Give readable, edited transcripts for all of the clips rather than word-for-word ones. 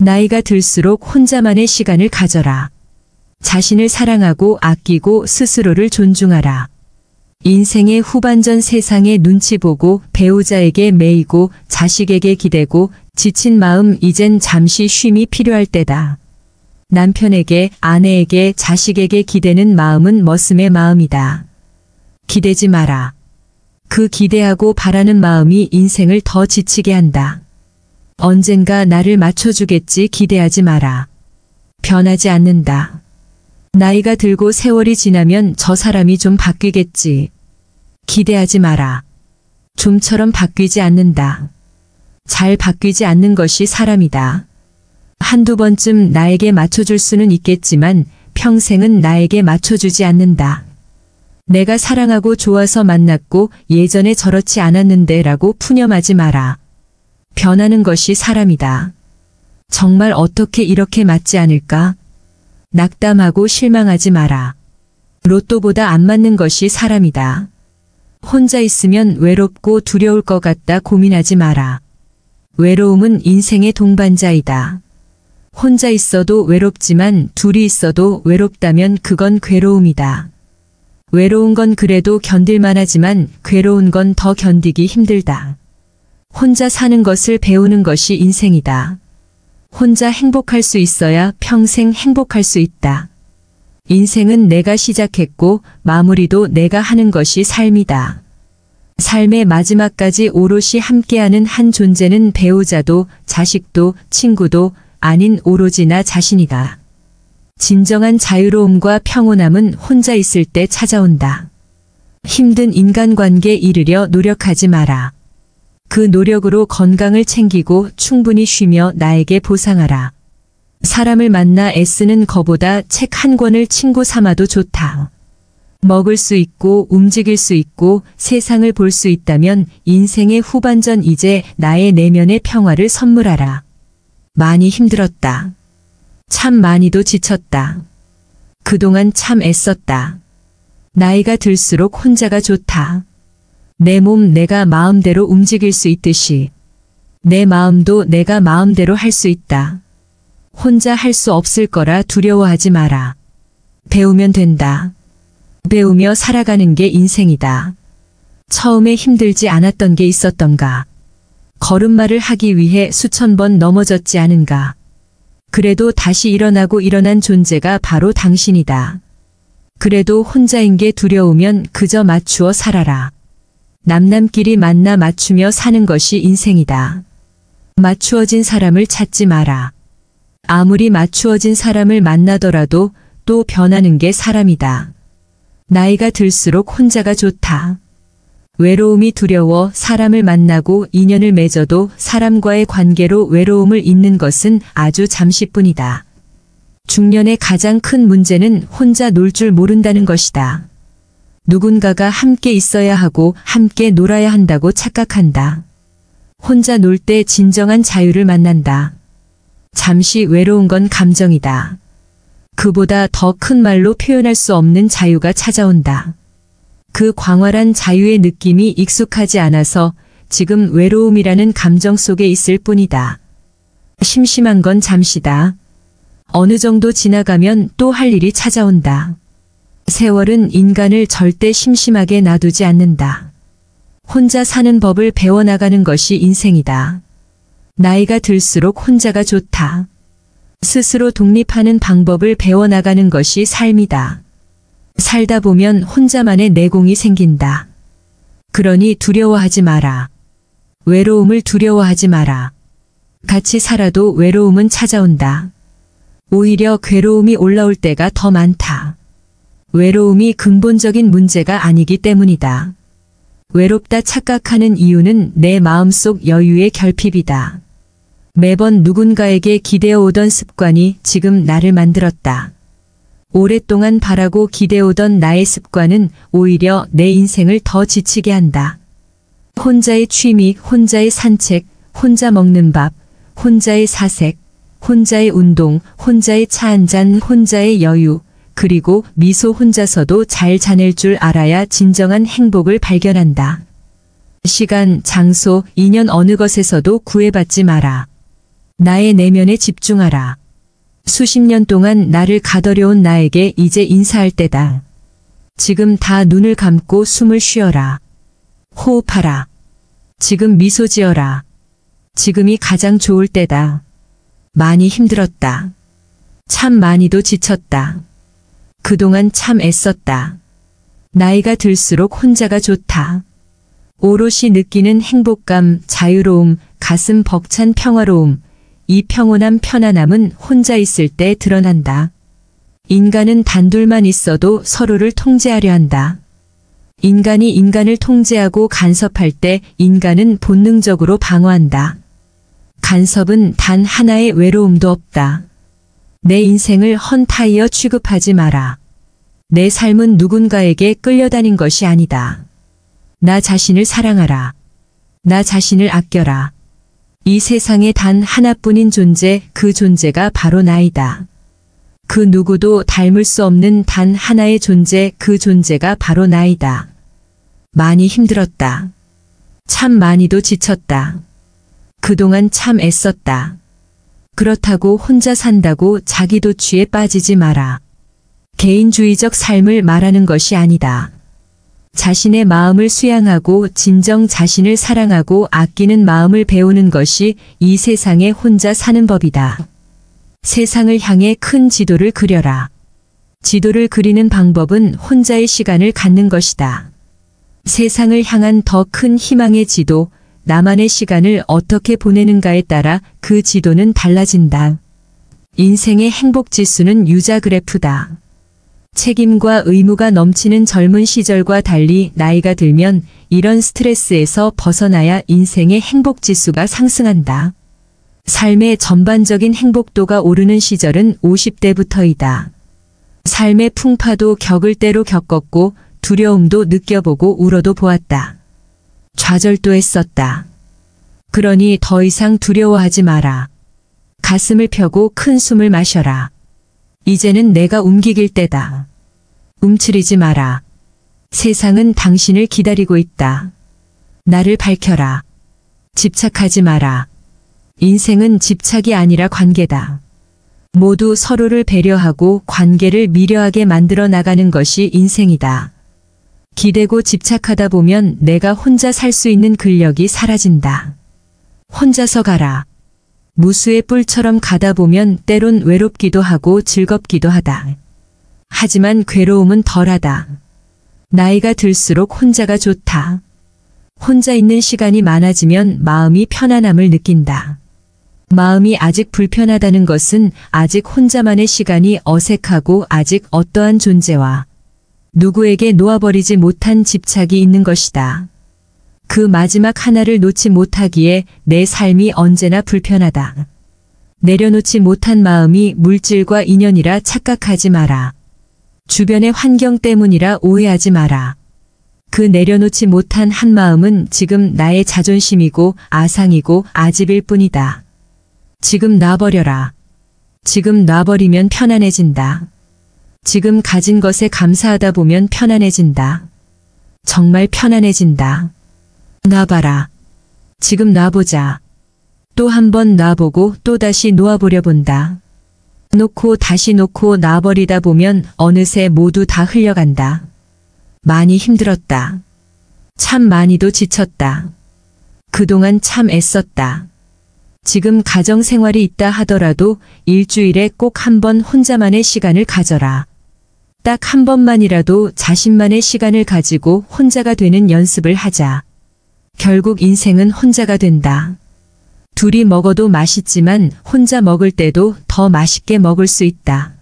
나이가 들수록 혼자만의 시간을 가져라. 자신을 사랑하고 아끼고 스스로를 존중하라. 인생의 후반전 세상의 눈치 보고 배우자에게 매이고 자식에게 기대고 지친 마음 이젠 잠시 쉼이 필요할 때다. 남편에게, 아내에게, 자식에게 기대는 마음은 머슴의 마음이다. 기대지 마라. 그 기대하고 바라는 마음이 인생을 더 지치게 한다. 언젠가 나를 맞춰주겠지 기대하지 마라. 변하지 않는다. 나이가 들고 세월이 지나면 저 사람이 좀 바뀌겠지. 기대하지 마라. 좀처럼 바뀌지 않는다. 잘 바뀌지 않는 것이 사람이다. 한두 번쯤 나에게 맞춰줄 수는 있겠지만 평생은 나에게 맞춰주지 않는다. 내가 사랑하고 좋아서 만났고 예전에 저렇지 않았는데 라고 푸념하지 마라. 변하는 것이 사람이다. 정말 어떻게 이렇게 맞지 않을까? 낙담하고 실망하지 마라. 로또보다 안 맞는 것이 사람이다. 혼자 있으면 외롭고 두려울 것 같다 고민하지 마라. 외로움은 인생의 동반자이다. 혼자 있어도 외롭지만 둘이 있어도 외롭다면 그건 괴로움이다. 외로운 건 그래도 견딜만 하지만 괴로운 건 더 견디기 힘들다. 혼자 사는 것을 배우는 것이 인생이다. 혼자 행복할 수 있어야 평생 행복할 수 있다. 인생은 내가 시작했고 마무리도 내가 하는 것이 삶이다. 삶의 마지막까지 오롯이 함께하는 한 존재는 배우자도 자식도 친구도 아닌 오로지 나 자신이다. 진정한 자유로움과 평온함은 혼자 있을 때 찾아온다. 힘든 인간관계에 이르려 노력하지 마라. 그 노력으로 건강을 챙기고 충분히 쉬며 나에게 보상하라. 사람을 만나 애쓰는 거보다 책 한 권을 친구 삼아도 좋다. 먹을 수 있고 움직일 수 있고 세상을 볼 수 있다면 인생의 후반전 이제 나의 내면의 평화를 선물하라. 많이 힘들었다. 참 많이도 지쳤다. 그동안 참 애썼다. 나이가 들수록 혼자가 좋다. 내 몸 내가 마음대로 움직일 수 있듯이 내 마음도 내가 마음대로 할 수 있다. 혼자 할 수 없을 거라 두려워하지 마라. 배우면 된다. 배우며 살아가는 게 인생이다. 처음에 힘들지 않았던 게 있었던가? 걸음마를 하기 위해 수천 번 넘어졌지 않은가? 그래도 다시 일어나고 일어난 존재가 바로 당신이다. 그래도 혼자인 게 두려우면 그저 맞추어 살아라. 남남끼리 만나 맞추며 사는 것이 인생이다. 맞추어진 사람을 찾지 마라. 아무리 맞추어진 사람을 만나더라도 또 변하는 게 사람이다. 나이가 들수록 혼자가 좋다. 외로움이 두려워 사람을 만나고 인연을 맺어도 사람과의 관계로 외로움을 잊는 것은 아주 잠시뿐이다. 중년의 가장 큰 문제는 혼자 놀 줄 모른다는 것이다. 누군가가 함께 있어야 하고 함께 놀아야 한다고 착각한다. 혼자 놀 때 진정한 자유를 만난다. 잠시 외로운 건 감정이다. 그보다 더 큰 말로 표현할 수 없는 자유가 찾아온다. 그 광활한 자유의 느낌이 익숙하지 않아서 지금 외로움이라는 감정 속에 있을 뿐이다. 심심한 건 잠시다. 어느 정도 지나가면 또 할 일이 찾아온다. 세월은 인간을 절대 심심하게 놔두지 않는다. 혼자 사는 법을 배워나가는 것이 인생이다. 나이가 들수록 혼자가 좋다. 스스로 독립하는 방법을 배워나가는 것이 삶이다. 살다 보면 혼자만의 내공이 생긴다. 그러니 두려워하지 마라. 외로움을 두려워하지 마라. 같이 살아도 외로움은 찾아온다. 오히려 괴로움이 올라올 때가 더 많다. 외로움이 근본적인 문제가 아니기 때문이다. 외롭다 착각하는 이유는 내 마음속 여유의 결핍이다. 매번 누군가에게 기대어오던 습관이 지금 나를 만들었다. 오랫동안 바라고 기대오던 나의 습관은 오히려 내 인생을 더 지치게 한다. 혼자의 취미, 혼자의 산책, 혼자 먹는 밥, 혼자의 사색, 혼자의 운동, 혼자의 차 한잔, 혼자의 여유, 그리고 미소 혼자서도 잘 자낼 줄 알아야 진정한 행복을 발견한다. 시간, 장소, 인연 어느 것에서도 구애받지 마라. 나의 내면에 집중하라. 수십 년 동안 나를 가더려온 나에게 이제 인사할 때다. 지금 다 눈을 감고 숨을 쉬어라. 호흡하라. 지금 미소 지어라. 지금이 가장 좋을 때다. 많이 힘들었다. 참 많이도 지쳤다. 그동안 참 애썼다. 나이가 들수록 혼자가 좋다. 오롯이 느끼는 행복감, 자유로움, 가슴 벅찬 평화로움, 이 평온함 편안함은 혼자 있을 때 드러난다. 인간은 단둘만 있어도 서로를 통제하려 한다. 인간이 인간을 통제하고 간섭할 때 인간은 본능적으로 방어한다. 간섭은 단 하나의 외로움도 없다. 내 인생을 헌 타이어 취급하지 마라. 내 삶은 누군가에게 끌려다닌 것이 아니다. 나 자신을 사랑하라. 나 자신을 아껴라. 이 세상에 단 하나뿐인 존재, 그 존재가 바로 나이다. 그 누구도 닮을 수 없는 단 하나의 존재, 그 존재가 바로 나이다. 많이 힘들었다. 참 많이도 지쳤다. 그동안 참 애썼다. 그렇다고 혼자 산다고 자기 도취에 빠지지 마라. 개인주의적 삶을 말하는 것이 아니다. 자신의 마음을 수양하고 진정 자신을 사랑하고 아끼는 마음을 배우는 것이 이 세상에 혼자 사는 법이다. 세상을 향해 큰 지도를 그려라. 지도를 그리는 방법은 혼자의 시간을 갖는 것이다. 세상을 향한 더 큰 희망의 지도, 나만의 시간을 어떻게 보내는가에 따라 그 지도는 달라진다. 인생의 행복 지수는 유자 그래프다. 책임과 의무가 넘치는 젊은 시절과 달리 나이가 들면 이런 스트레스에서 벗어나야 인생의 행복 지수가 상승한다. 삶의 전반적인 행복도가 오르는 시절은 50대부터이다. 삶의 풍파도 겪을 대로 겪었고 두려움도 느껴보고 울어도 보았다. 좌절도 했었다. 그러니 더 이상 두려워하지 마라. 가슴을 펴고 큰 숨을 마셔라. 이제는 내가 움직일 때다. 움츠리지 마라. 세상은 당신을 기다리고 있다. 나를 밝혀라. 집착하지 마라. 인생은 집착이 아니라 관계다. 모두 서로를 배려하고 관계를 미려하게 만들어 나가는 것이 인생이다. 기대고 집착하다 보면 내가 혼자 살 수 있는 근력이 사라진다. 혼자서 가라. 무수의 뿔처럼 가다 보면 때론 외롭기도 하고 즐겁기도 하다. 하지만 괴로움은 덜하다. 나이가 들수록 혼자가 좋다. 혼자 있는 시간이 많아지면 마음이 편안함을 느낀다. 마음이 아직 불편하다는 것은 아직 혼자만의 시간이 어색하고 아직 어떠한 존재와 누구에게 놓아버리지 못한 집착이 있는 것이다. 그 마지막 하나를 놓지 못하기에 내 삶이 언제나 불편하다. 내려놓지 못한 마음이 물질과 인연이라 착각하지 마라. 주변의 환경 때문이라 오해하지 마라. 그 내려놓지 못한 한 마음은 지금 나의 자존심이고 아상이고 아집일 뿐이다. 지금 놔버려라. 지금 놔버리면 편안해진다. 지금 가진 것에 감사하다 보면 편안해진다. 정말 편안해진다. 놔봐라. 지금 놔보자. 또 한 번 놔보고 또 다시 놓아보려 본다. 놓고 다시 놓고 놔버리다 보면 어느새 모두 다 흘려간다. 많이 힘들었다. 참 많이도 지쳤다. 그동안 참 애썼다. 지금 가정생활이 있다 하더라도 일주일에 꼭 한 번 혼자만의 시간을 가져라. 딱 한 번만이라도 자신만의 시간을 가지고 혼자가 되는 연습을 하자. 결국 인생은 혼자가 된다. 둘이 먹어도 맛있지만 혼자 먹을 때도 더 맛있게 먹을 수 있다.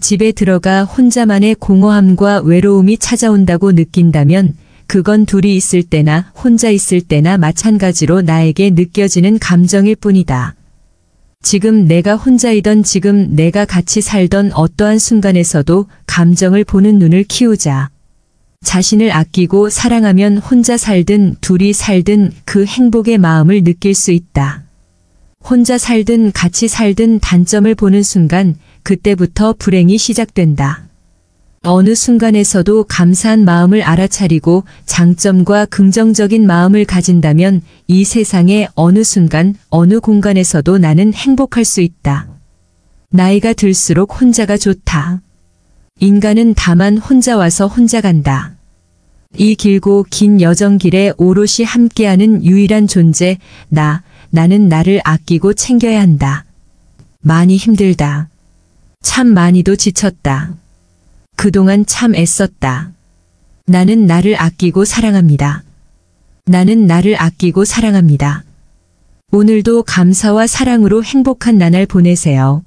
집에 들어가 혼자만의 공허함과 외로움이 찾아온다고 느낀다면 그건 둘이 있을 때나 혼자 있을 때나 마찬가지로 나에게 느껴지는 감정일 뿐이다. 지금 내가 혼자이던 지금 내가 같이 살던 어떠한 순간에서도 감정을 보는 눈을 키우자. 자신을 아끼고 사랑하면 혼자 살든 둘이 살든 그 행복의 마음을 느낄 수 있다. 혼자 살든 같이 살든 단점을 보는 순간 그때부터 불행이 시작된다. 어느 순간에서도 감사한 마음을 알아차리고 장점과 긍정적인 마음을 가진다면 이 세상의 어느 순간, 어느 공간에서도 나는 행복할 수 있다. 나이가 들수록 혼자가 좋다. 인간은 다만 혼자 와서 혼자 간다. 이 길고 긴 여정길에 오롯이 함께하는 유일한 존재, 나는 나를 아끼고 챙겨야 한다. 많이 힘들다. 참 많이도 지쳤다. 그동안 참 애썼다. 나는 나를 아끼고 사랑합니다. 나는 나를 아끼고 사랑합니다. 오늘도 감사와 사랑으로 행복한 나날 보내세요.